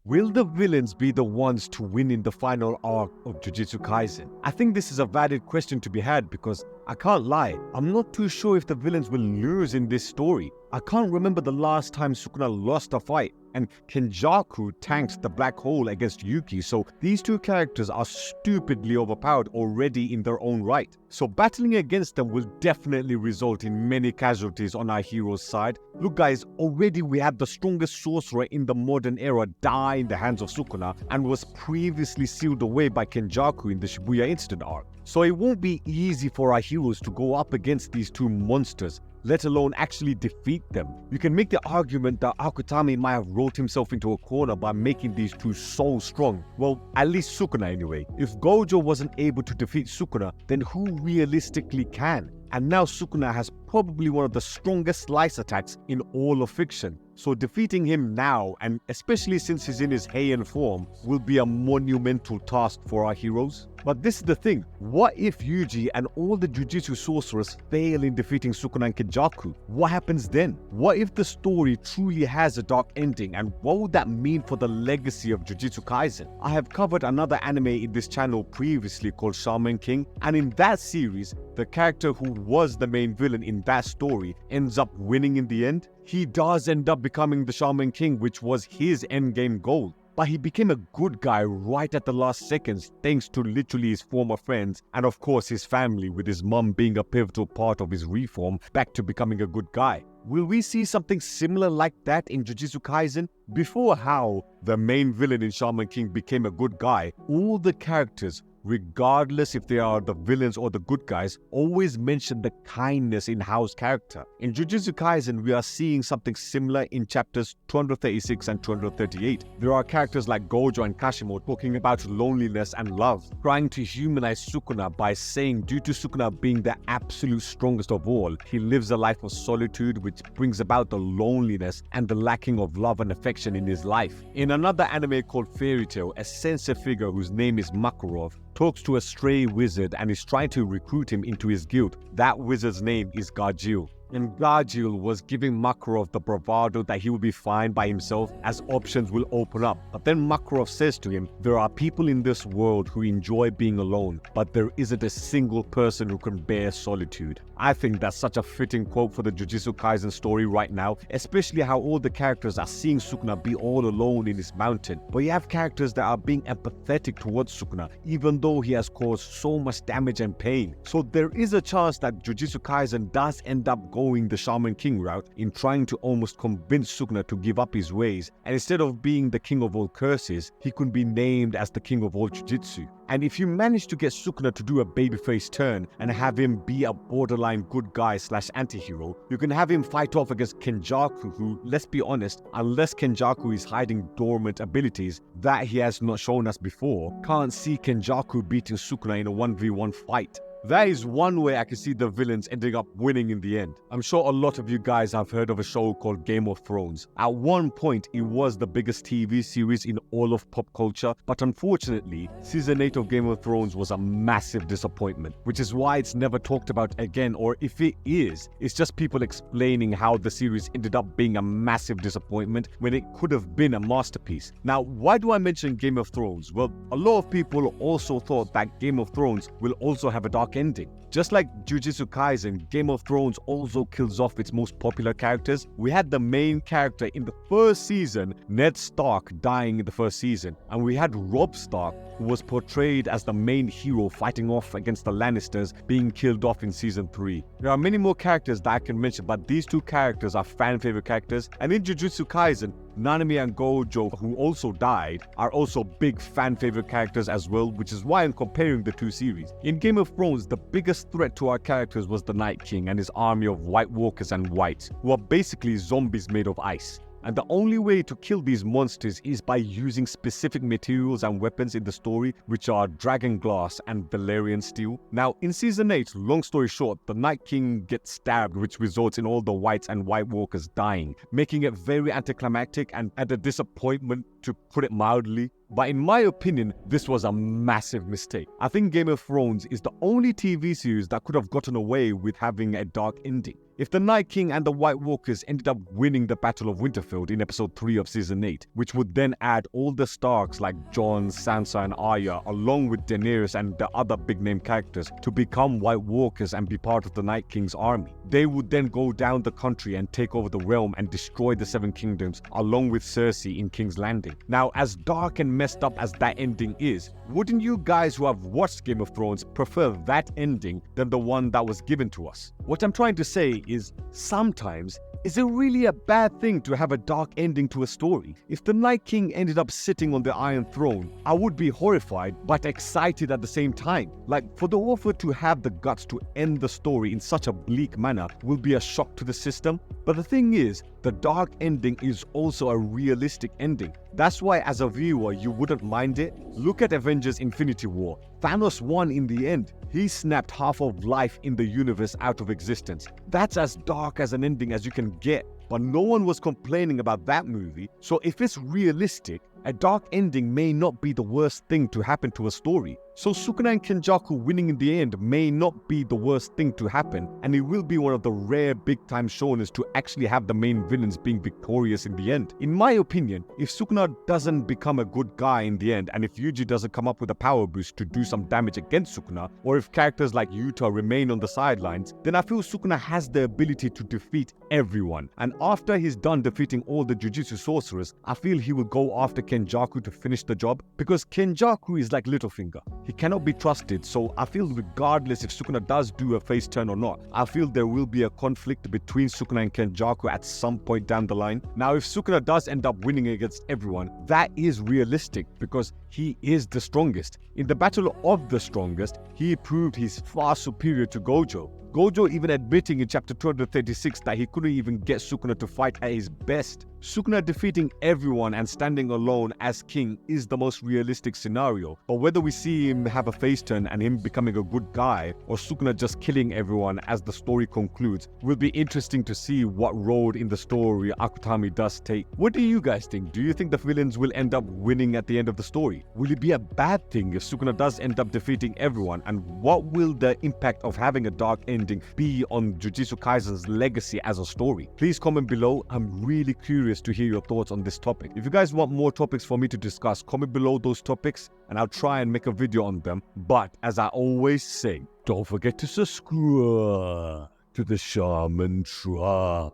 Will the villains be the ones to win in the final arc of Jujutsu Kaisen? I think this is a valid question to be had because I can't lie, I'm not too sure if the villains will lose in this story. I can't remember the last time Sukuna lost a fight, and Kenjaku tanked the black hole against Yuki, so these two characters are stupidly overpowered already in their own right. So battling against them will definitely result in many casualties on our hero's side. Look guys, already we had the strongest sorcerer in the modern era die in the hands of Sukuna and was previously sealed away by Kenjaku in the Shibuya incident arc. So it won't be easy for our heroes to go up against these two monsters, let alone actually defeat them. You can make the argument that Akutami might have rolled himself into a corner by making these two so strong. Well, at least Sukuna anyway. If Gojo wasn't able to defeat Sukuna, then who realistically can? And now Sukuna has probably one of the strongest slice attacks in all of fiction. So defeating him now, and especially since he's in his Heian form, will be a monumental task for our heroes. But this is the thing, what if Yuji and all the Jujutsu sorcerers fail in defeating Sukuna and Kenjaku? What happens then? What if the story truly has a dark ending, and what would that mean for the legacy of Jujutsu Kaisen? I have covered another anime in this channel previously called Shaman King, and in that series, the character who was the main villain in that story ends up winning in the end. He does end up becoming the Shaman King, which was his endgame goal. But he became a good guy right at the last seconds thanks to literally his former friends and of course his family, with his mum being a pivotal part of his reform back to becoming a good guy. Will we see something similar like that in Jujutsu Kaisen? Before how the main villain in Shaman King became a good guy, all the characters, regardless if they are the villains or the good guys, always mention the kindness in Hao's character. In Jujutsu Kaisen, we are seeing something similar in chapters 236 and 238. There are characters like Gojo and Kashimo talking about loneliness and love, trying to humanize Sukuna by saying due to Sukuna being the absolute strongest of all, he lives a life of solitude which brings about the loneliness and the lacking of love and affection in his life. In another anime called Fairy Tail, a sensei figure whose name is Makarov talks to a stray wizard and is trying to recruit him into his guild. That wizard's name is Gargiel. And Gargiel was giving Makarov the bravado that he will be fine by himself as options will open up. But then Makarov says to him, there are people in this world who enjoy being alone, but there isn't a single person who can bear solitude. I think that's such a fitting quote for the Jujutsu Kaisen story right now, especially how all the characters are seeing Sukuna be all alone in his mountain. But you have characters that are being empathetic towards Sukuna, even though he has caused so much damage and pain. So there is a chance that Jujutsu Kaisen does end up going the Shaman King route in trying to almost convince Sukuna to give up his ways, and instead of being the king of all curses, he could be named as the king of all Jujutsu. And if you manage to get Sukuna to do a babyface turn and have him be a borderline good guy / anti-hero, you can have him fight off against Kenjaku, who, let's be honest, unless Kenjaku is hiding dormant abilities that he has not shown us before, can't see Kenjaku beating Sukuna in a 1v1 fight. That is one way I can see the villains ending up winning in the end. I'm sure a lot of you guys have heard of a show called Game of Thrones. At one point, it was the biggest TV series in all of pop culture, but unfortunately, Season 8 of Game of Thrones was a massive disappointment, which is why it's never talked about again, or if it is, it's just people explaining how the series ended up being a massive disappointment when it could have been a masterpiece. Now, why do I mention Game of Thrones? Well, a lot of people also thought that Game of Thrones will also have a dark ending. Just like Jujutsu Kaisen, Game of Thrones also kills off its most popular characters. We had the main character in the first season, Ned Stark, dying in the first season, and we had Robb Stark, who was portrayed as the main hero fighting off against the Lannisters, being killed off in season 3. There are many more characters that I can mention, but these two characters are fan favorite characters, and in Jujutsu Kaisen, Nanami and Gojo, who also died, are also big fan favorite characters as well, which is why I'm comparing the two series. In Game of Thrones, the biggest threat to our characters was the Night King and his army of White Walkers and Whites, who are basically zombies made of ice. And the only way to kill these monsters is by using specific materials and weapons in the story, which are dragon glass and Valyrian steel. Now, in season 8, long story short, the Night King gets stabbed, which results in all the Whites and White Walkers dying, making it very anticlimactic and a disappointment to put it mildly. But in my opinion, this was a massive mistake. I think Game of Thrones is the only TV series that could have gotten away with having a dark ending. If the Night King and the White Walkers ended up winning the Battle of Winterfell in episode 3 of season 8, which would then add all the Starks like Jon, Sansa and Arya, along with Daenerys and the other big name characters, to become White Walkers and be part of the Night King's army. They would then go down the country and take over the realm and destroy the Seven Kingdoms, along with Cersei in King's Landing. Now, as dark and messed up as that ending is, wouldn't you guys who have watched Game of Thrones prefer that ending than the one that was given to us? What I'm trying to say is, sometimes, is it really a bad thing to have a dark ending to a story? If the Night King ended up sitting on the Iron Throne, I would be horrified but excited at the same time. Like, for the author to have the guts to end the story in such a bleak manner will be a shock to the system. But the thing is, the dark ending is also a realistic ending. That's why as a viewer you wouldn't mind it. Look at Avengers Infinity War. Thanos won in the end. He snapped half of life in the universe out of existence. That's as dark as an ending as you can get. But no one was complaining about that movie. So if it's realistic, a dark ending may not be the worst thing to happen to a story. So Sukuna and Kenjaku winning in the end may not be the worst thing to happen, and it will be one of the rare big-time shonens to actually have the main villains being victorious in the end. In my opinion, if Sukuna doesn't become a good guy in the end, and if Yuji doesn't come up with a power boost to do some damage against Sukuna, or if characters like Yuta remain on the sidelines, then I feel Sukuna has the ability to defeat everyone. And after he's done defeating all the Jujutsu sorcerers, I feel he will go after Kenjaku to finish the job, because Kenjaku is like Littlefinger. He cannot be trusted, so I feel regardless if Sukuna does do a face turn or not, I feel there will be a conflict between Sukuna and Kenjaku at some point down the line. Now, if Sukuna does end up winning against everyone, that is realistic because he is the strongest. In the Battle of the Strongest, he proved he's far superior to Gojo. Gojo even admitting in chapter 236 that he couldn't even get Sukuna to fight at his best. Sukuna defeating everyone and standing alone as king is the most realistic scenario. But whether we see him have a face turn and him becoming a good guy, or Sukuna just killing everyone as the story concludes, will be interesting to see what road in the story Akutami does take. What do you guys think? Do you think the villains will end up winning at the end of the story? Will it be a bad thing if Sukuna does end up defeating everyone? And what will the impact of having a dark ending be on Jujutsu Kaisen's legacy as a story? Please comment below. I'm really curious to hear your thoughts on this topic. If you guys want more topics for me to discuss, comment below those topics and I'll try and make a video on them. But as I always say, don't forget to subscribe to the Shaman Tribe.